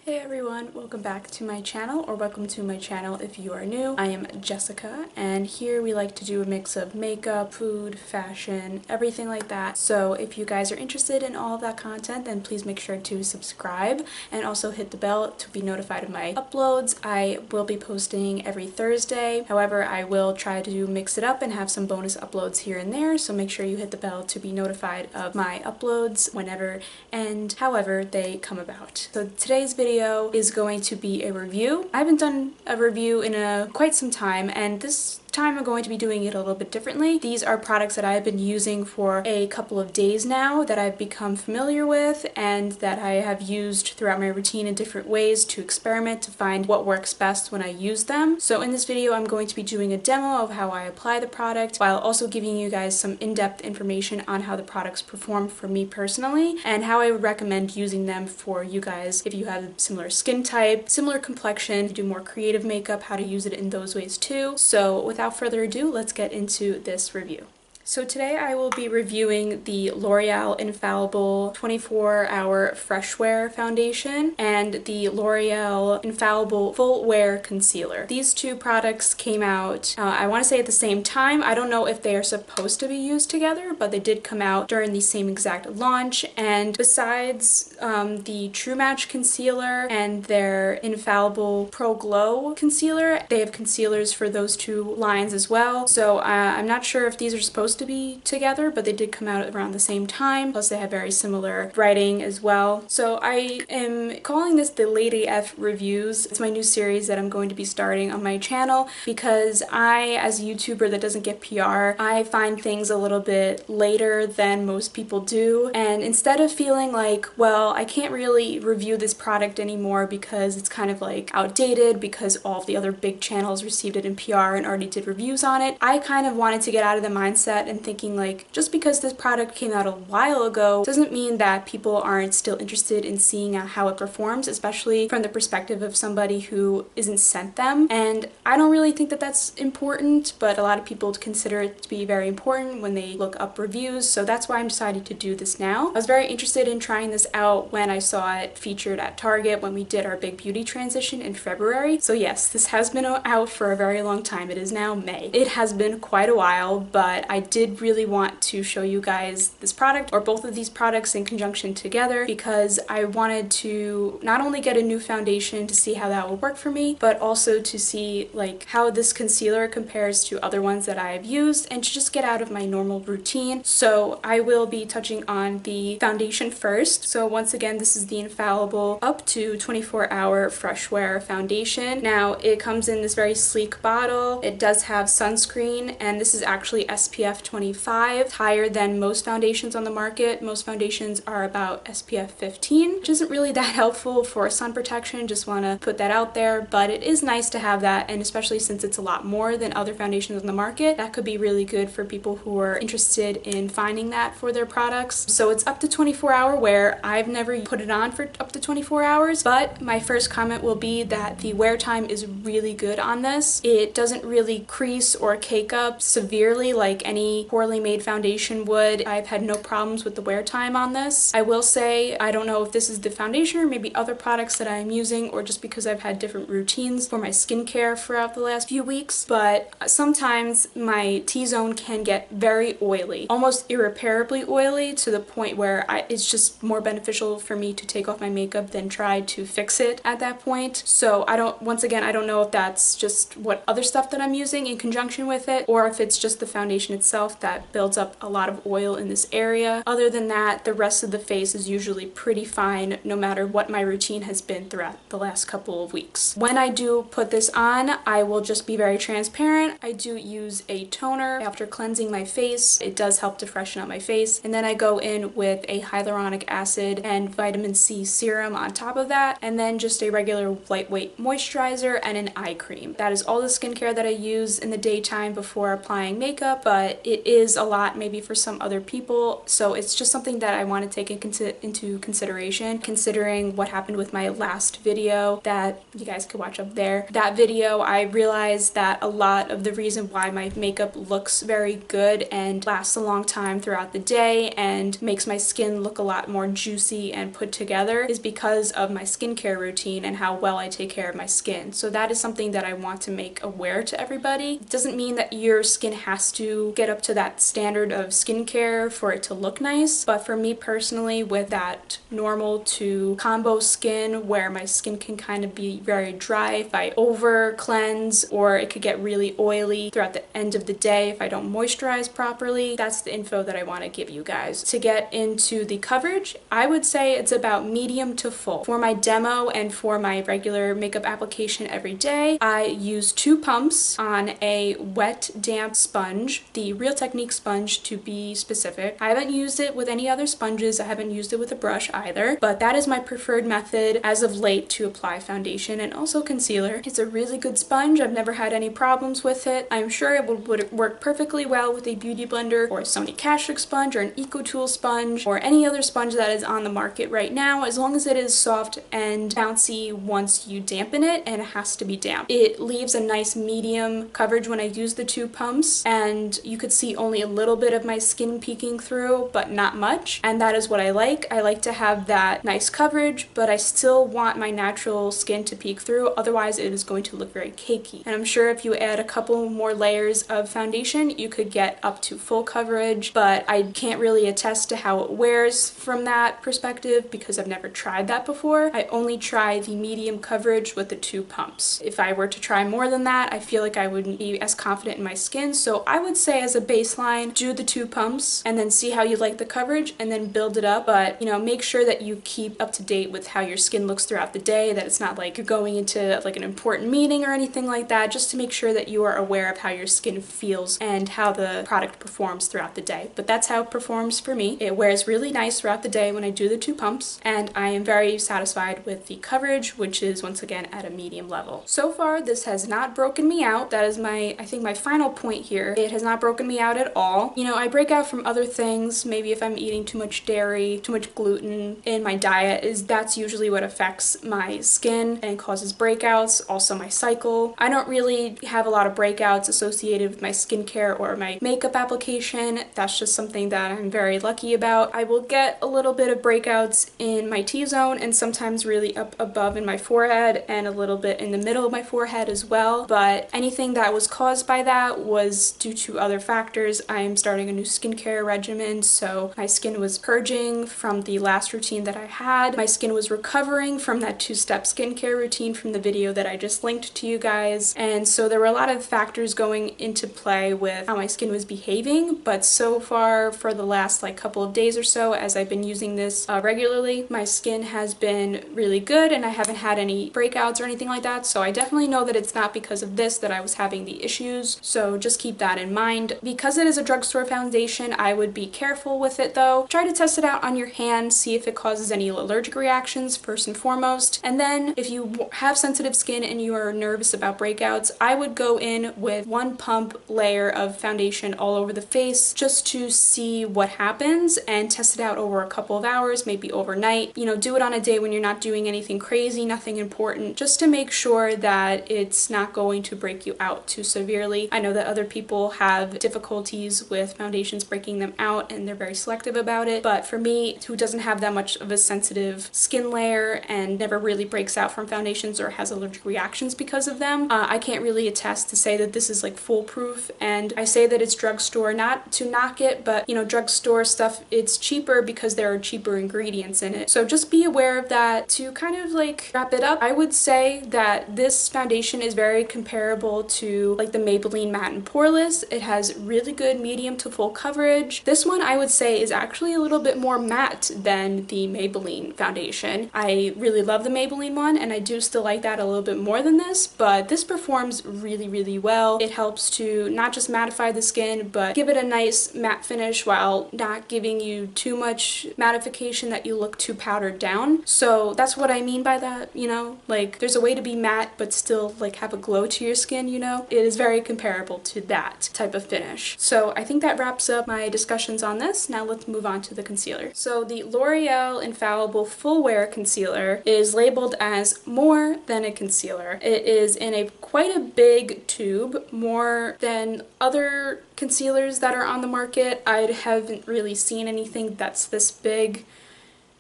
Hey everyone, welcome back to my channel, or welcome to my channel if you are new. I am Jessica, and here we like to do a mix of makeup, food, fashion, everything like that. So if you guys are interested in all of that content, then please make sure to subscribe and also hit the bell to be notified of my uploads. I will be posting every Thursday. However, I will try to mix it up and have some bonus uploads here and there, so make sure you hit the bell to be notified of my uploads whenever and however they come about. So today's video is going to be a review. I haven't done a review in quite some time, and this time I'm going to be doing it a little bit differently. These are products that I've been using for a couple of days now that I've become familiar with and that I have used throughout my routine in different ways to experiment to find what works best when I use them. So in this video I'm going to be doing a demo of how I apply the product while also giving you guys some in-depth information on how the products perform for me personally and how I would recommend using them for you guys if you have a similar skin type, similar complexion, do more creative makeup, how to use it in those ways too. So without further ado, let's get into this review. So today I will be reviewing the L'Oreal Infallible 24-Hour Fresh Wear Foundation and the L'Oreal Infallible Full Wear Concealer. These two products came out, I want to say at the same time. I don't know if they are supposed to be used together, but they did come out during the same exact launch. And besides the True Match Concealer and their Infallible Pro Glow Concealer, they have concealers for those two lines as well. So I'm not sure if these are supposed to be together, but they did come out around the same time, plus they have very similar writing as well. So I am calling this the Lady F Reviews. It's my new series that I'm going to be starting on my channel because I, as a YouTuber that doesn't get PR, I find things a little bit later than most people do, and instead of feeling like, well, I can't really review this product anymore because it's kind of like outdated because all of the other big channels received it in PR and already did reviews on it, I kind of wanted to get out of the mindset and thinking like, just because this product came out a while ago doesn't mean that people aren't still interested in seeing how it performs, especially from the perspective of somebody who isn't sent them. And I don't really think that that's important, but a lot of people consider it to be very important when they look up reviews, so that's why I'm deciding to do this now. I was very interested in trying this out when I saw it featured at Target when we did our big beauty transition in February. So yes, this has been out for a very long time. It is now May. It has been quite a while, but I did really want to show you guys this product, or both of these products in conjunction together, because I wanted to not only get a new foundation to see how that would work for me, but also to see like how this concealer compares to other ones that I've used and to just get out of my normal routine. So I will be touching on the foundation first. So once again, this is the Infallible up to 24-hour fresh wear foundation. Now it comes in this very sleek bottle. It does have sunscreen, and this is actually SPF 25, higher than most foundations on the market. Most foundations are about SPF 15, which isn't really that helpful for sun protection, just want to put that out there, but it is nice to have that, and especially since it's a lot more than other foundations on the market, that could be really good for people who are interested in finding that for their products. So it's up to 24-hour wear. I've never put it on for up to 24 hours, but my first comment will be that the wear time is really good on this. It doesn't really crease or cake up severely like any poorly made foundation would. I've had no problems with the wear time on this. I will say, I don't know if this is the foundation or maybe other products that I'm using, or just because I've had different routines for my skincare throughout the last few weeks, but sometimes my T-zone can get very oily, almost irreparably oily, to the point where it's just more beneficial for me to take off my makeup than try to fix it at that point. So once again, I don't know if that's just what other stuff that I'm using in conjunction with it, or if it's just the foundation itself that builds up a lot of oil in this area. Other than that, the rest of the face is usually pretty fine no matter what my routine has been throughout the last couple of weeks. When I do put this on, I will just be very transparent. I do use a toner after cleansing my face. It does help to freshen up my face, and then I go in with a hyaluronic acid and vitamin C serum on top of that, and then just a regular lightweight moisturizer and an eye cream. That is all the skincare that I use in the daytime before applying makeup, but it is a lot maybe for some other people. So it's just something that I want to take into consideration, considering what happened with my last video that you guys could watch up there. That video, I realized that a lot of the reason why my makeup looks very good and lasts a long time throughout the day and makes my skin look a lot more juicy and put together is because of my skincare routine and how well I take care of my skin. So that is something that I want to make aware to everybody. It doesn't mean that your skin has to get up to that standard of skincare for it to look nice, but for me personally, with that normal to combo skin where my skin can kind of be very dry if I over cleanse, or it could get really oily throughout the end of the day if I don't moisturize properly, that's the info that I want to give you guys. To get into the coverage, I would say it's about medium to full. For my demo and for my regular makeup application every day, I use 2 pumps on a wet damp sponge, the Real Technique sponge to be specific. I haven't used it with any other sponges, I haven't used it with a brush either, but that is my preferred method as of late to apply foundation and also concealer. It's a really good sponge, I've never had any problems with it. I'm sure it would work perfectly well with a beauty blender or a Sony Castric sponge or an EcoTool sponge or any other sponge that is on the market right now, as long as it is soft and bouncy once you dampen it, and it has to be damp. It leaves a nice medium coverage when I use the 2 pumps, and you could see only a little bit of my skin peeking through, but not much, and that is what I like. I like to have that nice coverage, but I still want my natural skin to peek through, otherwise it is going to look very cakey. And I'm sure if you add a couple more layers of foundation, you could get up to full coverage, but I can't really attest to how it wears from that perspective because I've never tried that before. I only try the medium coverage with the 2 pumps. If I were to try more than that, I feel like I wouldn't be as confident in my skin, so I would say as a baseline, do the 2 pumps and then see how you like the coverage and then build it up, but you know, make sure that you keep up to date with how your skin looks throughout the day, that it's not like you're going into like an important meeting or anything like that, just to make sure that you are aware of how your skin feels and how the product performs throughout the day. But that's how it performs for me. It wears really nice throughout the day when I do the 2 pumps, and I am very satisfied with the coverage, which is once again at a medium level. So far, this has not broken me out. That is I think my final point here. It has not broken me out at all. You know, I break out from other things, maybe if I'm eating too much dairy, too much gluten in my diet, that's usually what affects my skin and causes breakouts, also my cycle. I don't really have a lot of breakouts associated with my skincare or my makeup application. That's just something that I'm very lucky about. I will get a little bit of breakouts in my T-zone and sometimes really up above in my forehead and a little bit in the middle of my forehead as well, but anything that was caused by that was due to other factors. I am starting a new skincare regimen, so my skin was purging from the last routine that I had. My skin was recovering from that 2-step skincare routine from the video that I just linked to you guys, and so there were a lot of factors going into play with how my skin was behaving, but so far for the last like couple of days or so as I've been using this regularly, my skin has been really good and I haven't had any breakouts or anything like that, so I definitely know that it's not because of this that I was having the issues, so just keep that in mind. Because it is a drugstore foundation, I would be careful with it though. Try to test it out on your hand, see if it causes any allergic reactions first and foremost, and then if you have sensitive skin and you are nervous about breakouts, I would go in with 1 pump layer of foundation all over the face just to see what happens and test it out over a couple of hours, maybe overnight. You know, do it on a day when you're not doing anything crazy, nothing important, just to make sure that it's not going to break you out too severely. I know that other people have difficulties with foundations breaking them out and they're very selective about it, but for me, who doesn't have that much of a sensitive skin layer and never really breaks out from foundations or has allergic reactions because of them, I can't really attest to say that this is like foolproof. And I say that it's drugstore not to knock it, but you know, drugstore stuff, it's cheaper because there are cheaper ingredients in it. So just be aware of that. To kind of like wrap it up, I would say that this foundation is very comparable to like the Maybelline Matte and Poreless. It has really good medium to full coverage. This one I would say is actually a little bit more matte than the Maybelline foundation. I really love the Maybelline one and I do still like that a little bit more than this, but this performs really well. It helps to not just mattify the skin, but give it a nice matte finish while not giving you too much mattification that you look too powdered down. So that's what I mean by that, you know? Like, there's a way to be matte but still like have a glow to your skin, you know? It is very comparable to that type of finish. finish. So I think that wraps up my discussions on this. Now let's move on to the concealer. So the L'Oreal Infallible Full Wear Concealer is labeled as more than a concealer. It is in quite a big tube, more than other concealers that are on the market. I haven't really seen anything that's this big.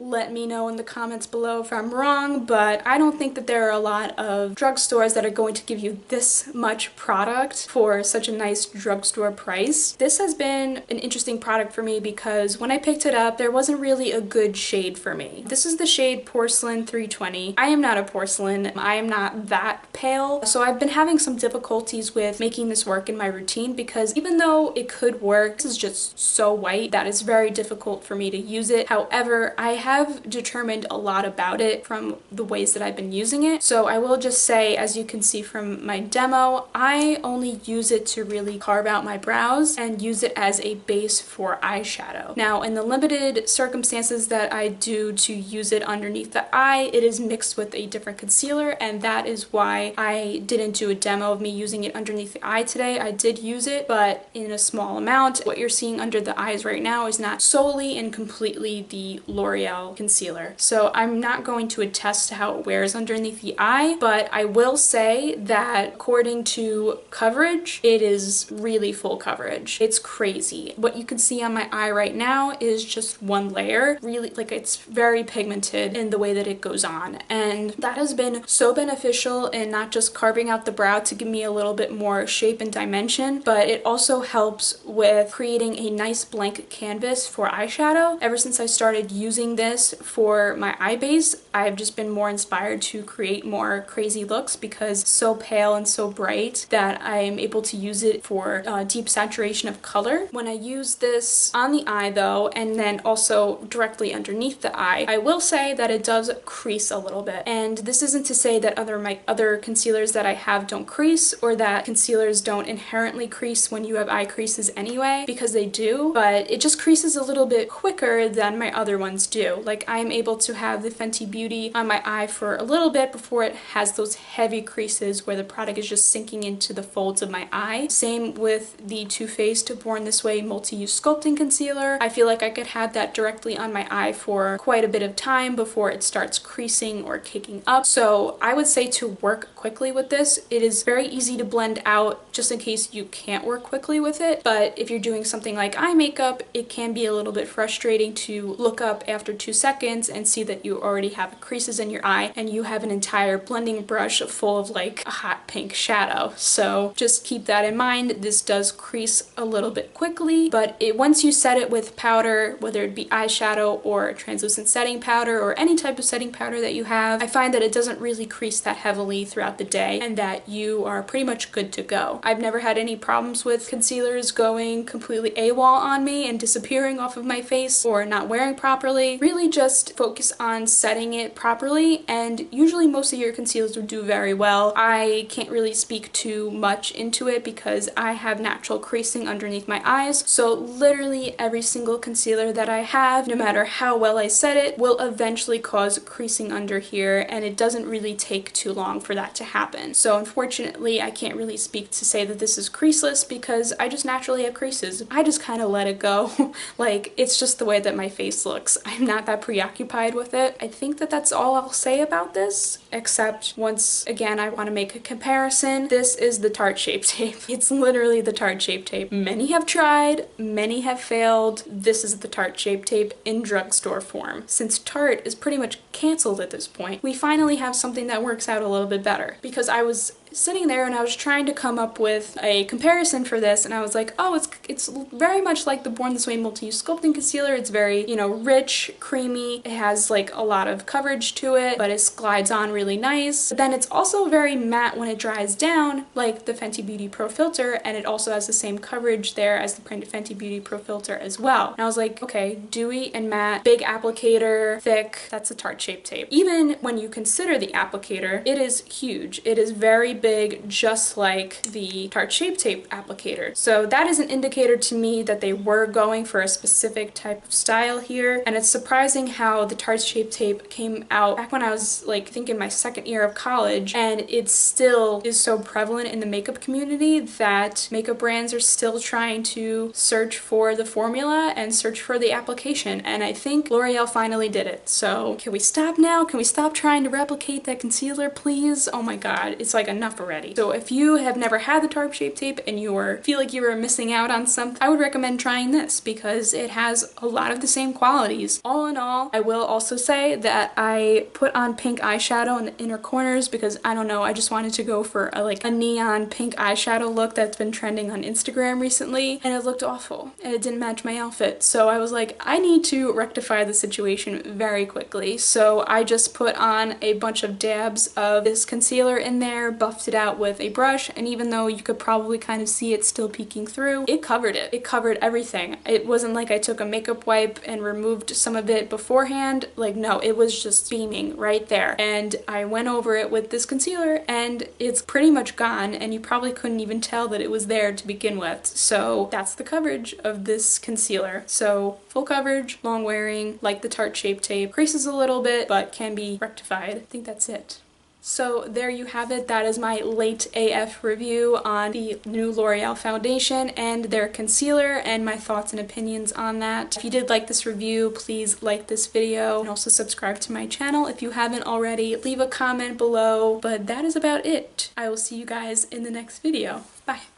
Let me know in the comments below if I'm wrong, but I don't think that there are a lot of drugstores that are going to give you this much product for such a nice drugstore price. This has been an interesting product for me because when I picked it up, there wasn't really a good shade for me. This is the shade Porcelain 320. I am not a porcelain. I am not that pale, so I've been having some difficulties with making this work in my routine because even though it could work, this is just so white that it's very difficult for me to use it. However, I have determined a lot about it from the ways that I've been using it. So I will just say, as you can see from my demo, I only use it to really carve out my brows and use it as a base for eyeshadow. Now, in the limited circumstances that I do to use it underneath the eye, it is mixed with a different concealer, and that is why I didn't do a demo of me using it underneath the eye today. I did use it, but in a small amount. What you're seeing under the eyes right now is not solely and completely the L'Oreal concealer. So I'm not going to attest to how it wears underneath the eye, but I will say that according to coverage, it is really full coverage. It's crazy. What you can see on my eye right now is just one layer. Really, like, it's very pigmented in the way that it goes on. And that has been so beneficial in not just carving out the brow to give me a little bit more shape and dimension, but it also helps with creating a nice blank canvas for eyeshadow. Ever since I started using this for my eye base, I've just been more inspired to create more crazy looks because it's so pale and so bright that I'm able to use it for deep saturation of color. When I use this on the eye though, and then also directly underneath the eye, I will say that it does crease a little bit. And this isn't to say that my other concealers that I have don't crease, or that concealers don't inherently crease when you have eye creases anyway, because they do, but it just creases a little bit quicker than my other ones do. Like, I'm able to have the Fenty Beauty on my eye for a little bit before it has those heavy creases where the product is just sinking into the folds of my eye. Same with the Too Faced Born This Way Multi-Use Sculpting Concealer. I feel like I could have that directly on my eye for quite a bit of time before it starts creasing or kicking up. So I would say to work quickly with this, it is very easy to blend out just in case you can't work quickly with it. But if you're doing something like eye makeup, it can be a little bit frustrating to look up after 2 seconds and see that you already have creases in your eye and you have an entire blending brush full of like a hot pink shadow. So just keep that in mind. This does crease a little bit quickly, but once you set it with powder, whether it be eyeshadow or translucent setting powder or any type of setting powder that you have, I find that it doesn't really crease that heavily throughout the day and that you are pretty much good to go. I've never had any problems with concealers going completely AWOL on me and disappearing off of my face or not wearing properly. Really just focus on setting it properly, and usually most of your concealers will do very well. I can't really speak too much into it because I have natural creasing underneath my eyes, so literally every single concealer that I have, no matter how well I set it, will eventually cause creasing under here, and it doesn't really take too long for that to happen. So unfortunately, I can't really speak to say that this is creaseless because I just naturally have creases. I just kind of let it go. Like, it's just the way that my face looks. I'm not that preoccupied with it. I think that that's all I'll say about this, except once again I want to make a comparison. This is the Tarte Shape Tape. It's literally the Tarte Shape Tape. Many have tried, many have failed. This is the Tarte Shape Tape in drugstore form. Since Tarte is pretty much canceled at this point, we finally have something that works out a little bit better, because I was sitting there and I was trying to come up with a comparison for this, and I was like, oh, it's very much like the Born This Way Multi-Use Sculpting Concealer. It's very, you know, rich, creamy. It has like a lot of coverage to it, but it glides on really nice. But then it's also very matte when it dries down, like the Fenty Beauty Pro Filter, and it also has the same coverage there as the Fenty Beauty Pro Filter as well. And I was like, okay, dewy and matte, big applicator, thick, that's a Tarte Shape Tape. Even when you consider the applicator, it is huge. It is very big, just like the Tarte Shape Tape applicator. So that is an indicator to me that they were going for a specific type of style here, and it's surprising how the Tarte Shape Tape came out back when I was like, I think in my second year of college, and it still is so prevalent in the makeup community that makeup brands are still trying to search for the formula and search for the application, and I think L'Oreal finally did it. So can we stop now? Can we stop trying to replicate that concealer, please? Oh my god, it's like enough already. So if you have never had the Tarte Shape Tape and you feel like you were missing out on something, I would recommend trying this because it has a lot of the same qualities. All in all, I will also say that I put on pink eyeshadow in the inner corners because I don't know, I just wanted to go for a neon pink eyeshadow look that's been trending on Instagram recently, and it looked awful and it didn't match my outfit. So I was like, I need to rectify the situation very quickly. So I just put on a bunch of dabs of this concealer in there, buffed it out with a brush, and even though you could probably kind of see it still peeking through, it covered it. It covered everything. It wasn't like I took a makeup wipe and removed some of it beforehand. Like, no, it was just beaming right there. And I went over it with this concealer and it's pretty much gone, and you probably couldn't even tell that it was there to begin with. So that's the coverage of this concealer. So full coverage, long wearing, like the Tarte Shape Tape, creases a little bit but can be rectified. I think that's it. So there you have it. That is my late AF review on the new L'Oreal foundation and their concealer, and my thoughts and opinions on that. If you did like this review, please like this video and also subscribe to my channel if you haven't already. Leave a comment below, but that is about it. I will see you guys in the next video. Bye.